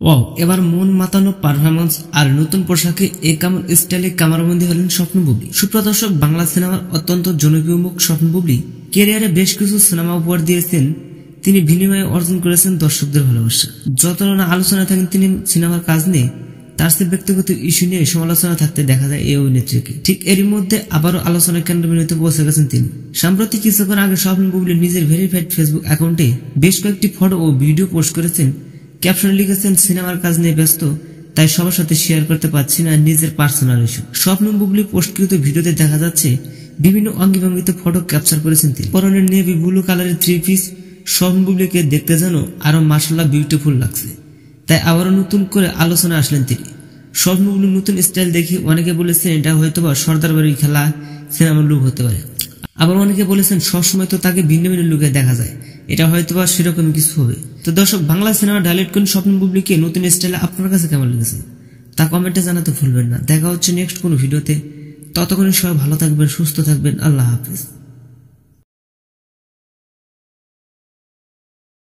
Wow, এবার মন মাতানো performance আর নতুন পোশাকে কেমন স্টাইলে ক্যামেরাবন্দী হলেন স্বপ্ন বুবলি। সুপ্রদর্শক, বাংলা সিনেমার অত্যন্ত জনপ্রিয় মুখ স্বপ্ন বুবলি ক্যারিয়ারে বেশ কিছু সিনেমা উপহার দিয়েছেন। তিনি বিনিময়ে অর্জন করেছেন দর্শকদের ভালোবাসা। যত না আলোচনা থাকেন তিনি সিনেমার কাজ নিয়ে, তার চেয়ে ব্যক্তিগত ইস্যু নিয়ে সমালোচনা থাকতে দেখা যায় এই অভিনেত্রীকে। ঠিক এরই মধ্যে আবারও আলোচনার কেন্দ্রবিন্দুতে পৌঁছে গেছেন তিনি। সাম্প্রতি কিছুক্ষণ আগে স্বপ্ন বুবলি নিজের ভেরিফাইড ফেসবুক অ্যাকাউন্টে বেশ কয়েকটি ফটো ও ভিডিও পোস্ট করেছেন। ক্যাপশনে লিখেছেন, সিনেমার কাজ নিয়ে ব্যস্ত, তাই সবার সাথে শেয়ার করতে পারছি না নিজের পার্সোনাল ইস্যু। স্বপ্ন বুবলি পোস্টকৃত ভিডিওতে দেখা যাচ্ছে বিভিন্ন অঙ্গিভঙ্গিতে ফটো ক্যাপচার করেছেন তিনি। পরনের নেভি ব্লু কালারের 3 পিস স্বপ্ন বুবলিকে দেখতে যেন আরো মাশাআল্লাহ বিউটিফুল লাগছে, তাই আবারও নতুন করে আলোচনা আসলেন তিনি। স্বপ্ন বুবলির নতুন স্টাইল দেখে অনেকে বলেছেন এটা হয়তোবা সর্দার বাড়ির খেলা সিনেমার লুক হতে পারে। আবার অনেকে বলেছেন সবসময় তো তাকে ভিন্ন ভিন্ন লুকে দেখা যায়, এটা হয়তোবা সেরকম কিছু হবে। তো দর্শক, বাংলা সিনেমা ডাইরেক্ট কোন স্বপ্ন বুবলিকে নতুন স্টাইলে আপনার কাছে কেমন লেগেছে তা কমেন্টে জানাতে ভুলবেন না। দেখা হচ্ছে নেক্সট কোনো ভিডিওতে। ততক্ষণ সবাই ভালো থাকবেন, সুস্থ থাকবেন। আল্লাহ হাফেজ।